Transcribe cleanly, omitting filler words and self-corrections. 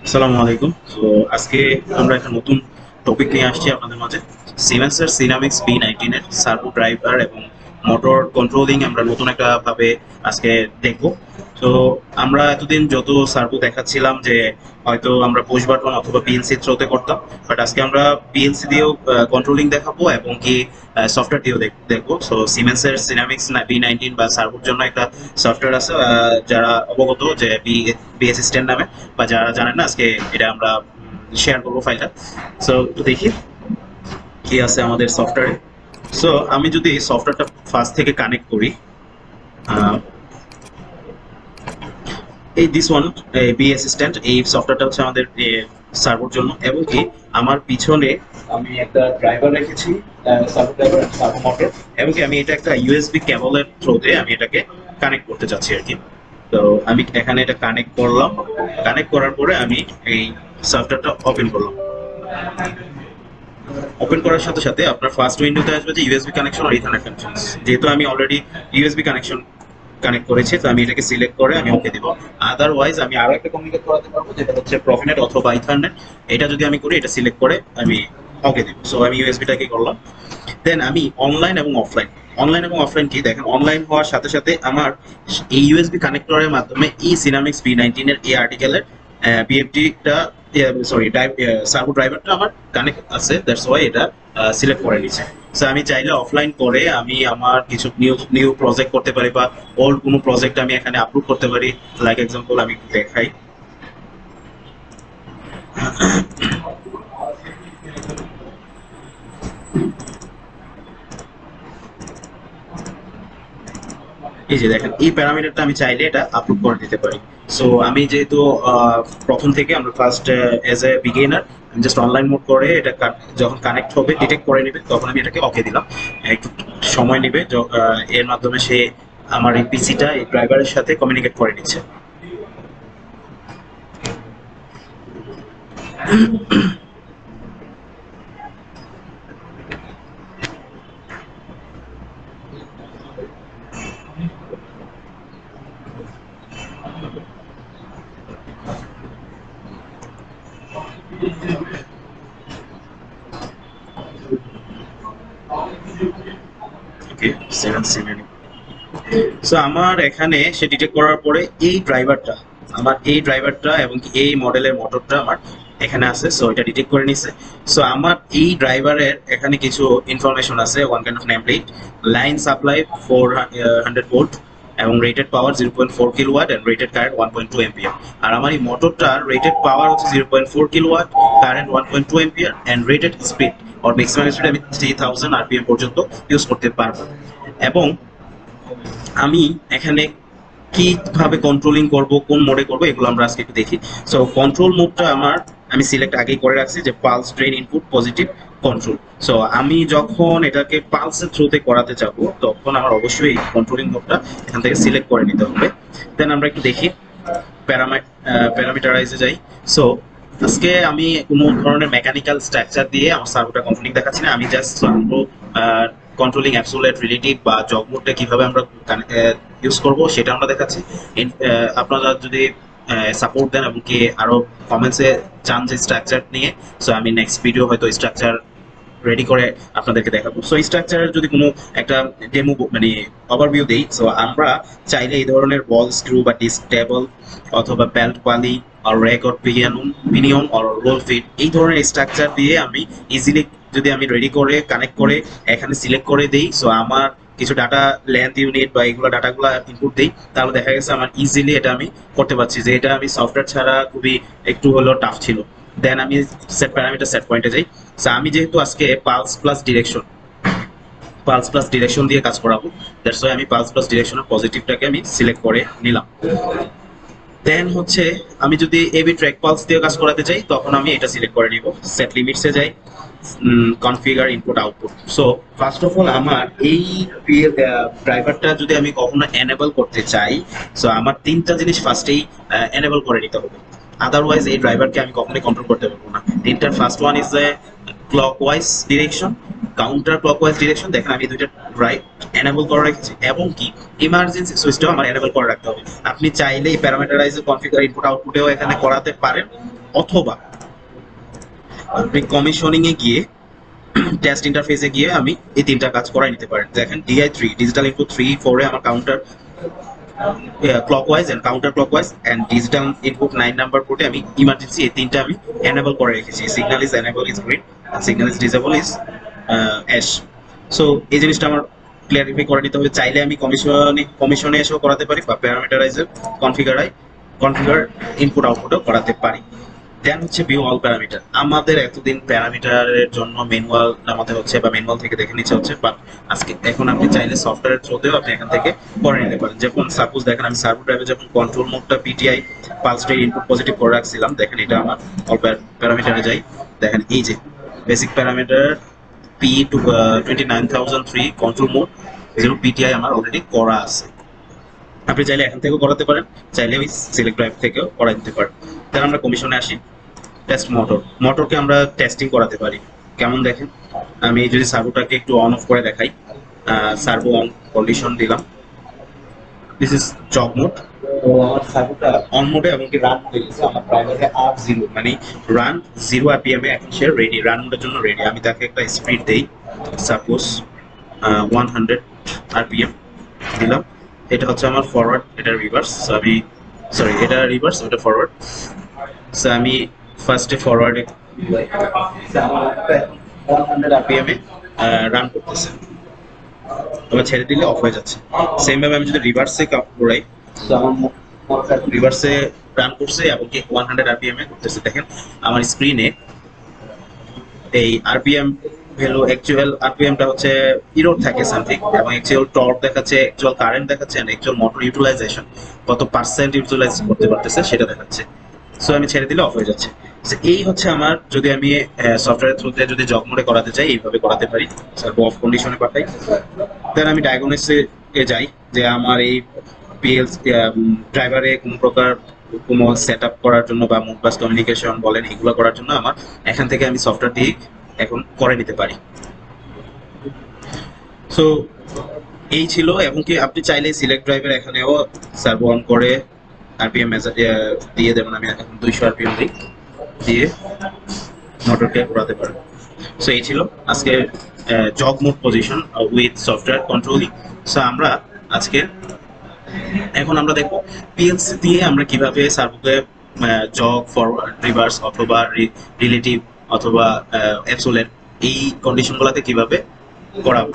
আসসালামু আলাইকুম। তো আজকে আমরা একটা নতুন টপিক নিয়ে আসছি আপনাদের মাঝে। সিমেন্সের সিনামিক্স B19 এর সার্ভো ড্রাইভার এবং মোটর কন্ট্রোলিং আমরা নতুন একটা ভাবে আজকে দেখব। তো আমরা এতদিন যত সার্ভো দেখাচ্ছিলাম যে হয়তো আমরা পুশ বাটন অথবা পিএলসি থ্রোতে করতাম, বাট আজকে আমরা পিএলসি দিয়েও কন্ট্রোলিং দেখাবো এবং কি সফটওয়্যার দিয়েও দেখবো। সো সিমেন্সের সিনামিক্স B19 বা সার্ভোর জন্য একটা সফটওয়্যার আছে, যারা অবগত যে বি অ্যাসিস্ট্যান্ট নামে, বা যারা জানেন না আজকে এটা আমরা শেয়ার করবো ফাইলটা। সো একটু দেখি কি আছে আমাদের সফটওয়্যারে। সো আমি যদি সফটওয়্যারটা ফার্স্ট থেকে কানেক্ট করি, আহ, এই দিস ওয়ান বি অ্যাসিস্ট্যান্ট, এই সফটওয়্যারটা হচ্ছে আমাদের সার্ভার জন্য, এবং কি আমার পিছনে আমি একটা ড্রাইভার রেখেছি, সার্ভো ড্রাইভার সার্ভো মোটর, এবং কি আমি এটা একটা ইউএসবি কেবলের থ্রুতে আমি এটাকে কানেক্ট করতে চাচ্ছি আর কি। তো আমি এখানে এটা কানেক্ট করলাম। কানেক্ট করার পরে আমি এই সফটওয়্যারটা ওপেন করলাম। ওপেন করার সাথে সাথে আপনার ফার্স্ট উইন্ডোতে আসবে যে ইউএসবি কানেকশন আর ইথারনেট কানেকশন। যেহেতু আমি অলরেডি ইউএসবি কানেকশন কানেক্ট করেছি, তো আমি এটাকে সিলেক্ট করে আমি ওকে দিব। আদারওয়াইজ আমি আরো একটা কমিউনিকেট করাতে পারবো, যেটা হচ্ছে প্রফিনেট অথবা ইথারনেট। এটা যদি আমি করি, এটা সিলেক্ট করে আমি ওকে দিব। সো আমি ইউএসবিটাকে করলাম। দেন আমি অনলাইন এবং অফলাইন, অনলাইন এবং অফলাইন কি দেখেন, অনলাইন হওয়ার সাথে সাথে আমার এই ইউএসবি কানেক্টরের মাধ্যমে এই সিনামিক্স B19 এর এই আর্টিকেলের বিএফটিটা, সরি সার্ভো ড্রাইভারটা আমার কানেক্ট আছে, দ্যাটস ওয়াই এটা সিলেক্ট করে নিচ্ছে। সো আমি চাইলে অফলাইন করে আমি আমার কিছু নিউ নিউ প্রজেক্ট করতে পারি, বা ওল্ড কোনো প্রজেক্ট আমি এখানে আপলোড করতে পারি। লাইক এক্সাম্পল আমি একটু দেখাই। এই যে দেখেন, এই প্যারামিটারটা আমি চাইলে এটা আপলোড করে দিতে পারি। সো আমি যেহেতু প্রথম থেকে আমরা ফার্স্ট এজ এ বিগিনার, আমি জাস্ট অনলাইন মোড করে এটা যখন কানেক্ট হবে, ডিটেক্ট করে নেবে, তখন আমি এটাকে ওকে দিলাম। একটু সময় নেবে, এর মাধ্যমে সে আমার এই পিসিটা এই ড্রাইভারের সাথে কমিউনিকেট করে নিচ্ছে। ওকে, 7 সো আমার এখানে সে ডিটেক্ট করার পরে এই ড্রাইভারটা এবং কি এই মডেলের মোটরটা আমার এখানে আছে। সো এটা ডিটেক্ট করে নিছে। সো আমার এই ড্রাইভারের এখানে কিছু ইনফরমেশন আছে, one kind of name plate, line supply 400 volt, এবং rated power 0.4 kilowatt and rated current 1.2 ampere. আর আমার এই মোটরটার রেটেড পাওয়ার হচ্ছে 0.4 kilowatt, current 1.2 ampere, and rated speed or maximum speed আমি 3000 আরপিএম পর্যন্ত ইউজ করতে পারবো। এবং আমি এখানে কিভাবে কন্ট্রোলিং করব, কোন মোডে করব, এগুলো আমরা আজকে একটু দেখি। সো কন্ট্রোল মোডটা আমি সিলেক্ট আগেই করে রাখছি যে pulse drain input positive control. So আমি যখন এটাকে পালসের থ্রুতে করাতে যাব, তখন আমার অবশ্যই কন্ট্রোলিং মোডটা এখান থেকে সিলেক্ট করে নিতে হবে। দেন আমরা একটু দেখি, প্যারামিটারাইজে যাই। সো আজকে আমি কোনো ধরনের মেকানিক্যাল স্ট্রাকচার দিয়ে আমার সার্ভোটা কন্ট্রোলিং দেখাচ্ছি না, আমি জাস্ট কন্ট্রোলিং অ্যাবসোলিউট রিলেটিভ বা জগ মোডটা কিভাবে আমরা ইউজ করব সেটা আমরা দেখাচ্ছি। আপনারা যদি সাপোর্ট দেন এবং কি আরো কমেন্টসে চান যে স্ট্রাকচার নিয়ে, সো আমি নেক্সট ভিডিও হয়তো স্ট্রাকচার রেডি করে আপনাদেরকে দেখাবো। সো স্ট্রাকচারের যদি কোনো একটা ডেমো মানে ওভারভিউ দেই, সো আমরা চাইলে এই ধরনের বল স্ক্রু বা ডিস্ক টেবল অথবা বেল্ট পালি আর rack or pinion or roll feed, এই ধরনের স্ট্রাকচার দিয়ে আমি ইজিলি যদি আমি রেডি করে কানেক্ট করে এখানে সিলেক্ট করে দেই, সো আমার কিছু ডাটা লেন্থ ইউনিট বা এগুলো ডাটাগুলো ইনপুট দিই, তাহলে দেখা গেছে আমার ইজিলি এটা আমি করতে পারছি, যে এটা আমি সফটওয়্যার ছাড়া খুবই একটু হলেও টাফ ছিল। দেন আমি সেট প্যারামিটার সেট পয়েন্টে যাই। সো আমি যেহেতু আজকে পালস প্লাস ডিরেকশন দিয়ে কাজ করাবো, দ্যাটস ওয়াই আমি পালস প্লাস ডিরেকশনের পজিটিভটাকে আমি সিলেক্ট করে নিলাম। দেন হচ্ছে আমি যদি এবি ট্র্যাক পালস দিয়ে কাজ করাতে চাই, তখন আমি এটা সিলেক্ট করে নিব। সেট লিমিটসে যাই, configure input output. So first of all আমার এই ড্রাইভারটা যদি আমি কখনো এনেবল করতে চাই, সো আমার তিনটা জিনিস ফার্স্টেই এনেবল করে নিতে হবে, আদারওয়াইজ এই ড্রাইভারকে আমি কখনোই কন্ট্রোল করতে পারবো না। তিনটার first one is a clockwise direction, counter clockwise direction. দেখেন আমি দুইটা রাইট এনেবল করে রেখেছি, এবং কি ইমার্জেন্সি সুইচটাও আমার এনেবল করে রাখতে হবে। আপনি চাইলে এই প্যারামিটারাইজ কনফিগার ইনপুট আউটপুটেও এখানে করাতে পারেন, অথবা আপনি কমিশনিং এ গিয়ে টেস্ট ইন্টারফেসে গিয়ে আমি এই তিনটা কাজ করাই নিতে পারেন। দেখেন DI3 ডিজিটাল ইনপুট 3 4 এ আমার counter clockwise and counter clockwise and digital input 9 number পোর্টে আমি ইমার্জেন্সি এই তিনটা আমি এনেবল করে রেখেছি। Signal is enable is green, signal is disable is ash. So এই জিনিসটা আমার ক্লিয়ারিফাই করে নিতে হবে। চাইলে আমি কমিশনে এসেও করাতে পারি বা প্যারামিটারাইজার কনফিগার ইনপুট আউটপুটও করাতে পারি। দেন হচ্ছে ভিউ অল প্যারামিটার। আমাদের এতদিন প্যারামিটারের জন্য ম্যানুয়াল নামাতে হচ্ছে বা ম্যানুয়াল থেকে দেখে নিতে হচ্ছে, বাট আজকে এখন আপনি চাইলে সফটওয়্যারের থ্রুতেও আপনি এখান থেকে করে নিতে পারেন। যেমন সাপোজ দেখেন আমি সার্ভো ড্রাইভে যখন কন্ট্রোল মোডটা PTI pulse rate input positive করে রাখছিলাম, দেখেন এটা আমার অল প্যারামিটারে যাই, দেখেন এই যে basic parameter P29003 control mode 0 PTI আমার অলরেডি করা আছে। আপনি চাইলে এখান থেকেও করাতে পারেন, চাইলে ওই সিলেক্ট ড্রাইভ থেকেও করা দিতে পারেন। তাহলে আমরা কমিশনে আসি। টেস্ট মোটরকে আমরা টেস্টিং করাতে পারি। কেমন দেখেন, আমি যদি সার্ভোটাকে একটু অন অফ করে দেখাই, সার্ভো অন কন্ডিশন দিলাম, দিস ইজ জব মোড। তো আমার সার্ভোটা অন মোডে এবং কি রান মোডে গেছে। আমার প্রাইমারি R0 মানে রান 0 RPM এ এখন সে রেডি, রান মোডের জন্য রেডি। আমি তাকে একটা স্পিড দেই, সাপোজ 100 RPM দিলাম। এটা হচ্ছে আমার ফরওয়ার্ড, এটা রিভার্স। আমি সরি, এটা রিভার্স, এটা ফরওয়ার্ড। সো আমি ফার্স্টে ফরওয়ার্ডে 100 RPM এ রান করতেছে, তবে ছেড়ে দিলে অফ হয়ে যাচ্ছে। সেম ভাবে আমি যদি রিভার্সে ঘোরাই, সো আমার রিভার্সে রান করছে এবং কি 100 RPM এ করতেছে। দেখেন আমার স্ক্রিনে এই RPM ভ্যালু, অ্যাকচুয়াল RPMটা হচ্ছে ইরোর থাকে সামথিং, এবং অ্যাকচুয়াল টর্ক দেখাচ্ছে, অ্যাকচুয়াল কারেন্ট দেখাচ্ছে, এন্ড অ্যাকচুয়াল মোটর ইউটিলাইজেশন কত পার্সেন্ট ইউটিলাইজ করতে পারতেছে সেটা দেখাচ্ছে। সো আমি ছেড়ে দিলে অফ হয়ে যাচ্ছে। এই হচ্ছে আমার, যদি আমি সফটওয়্যার থ্রুতে যদি জব মোডে করাতে চাই এইভাবে করাতে পারি, সার্ভো অফ কন্ডিশনে পাঠাই। দেন আমি ডায়াগনোসিসে যাই যে আমার এই ড্রাইভারে কোন প্রকার কোনো সেট আপ করার জন্য বা মোড বাস কমিউনিকেশন বলেন এগুলো করার জন্য আমার এখান থেকে আমি সফটওয়্যার দিয়ে এখন করে নিতে পারি। সো এই ছিল, এবং কি আপনি চাইলে সিলেক্ট ড্রাইভের এখানেও সার্ভো অন করে RPM দিয়ে দেবেন। আমি এখন 200 RPM দিই, দিয়ে মোটরকে ঘোরাতে পারেন। সো এই ছিল আজকে jug mode position with software controlling. So আমরা আজকে এখন আমরা দেখব PLC দিয়ে আমরা কিভাবে সার্ভোকে জগ, ফরওয়ার্ড, রিভার্স অথবা রিলেটিভ অথবা অ্যাবসোলেট এই কন্ডিশনগুলোতে কিভাবে করাবো।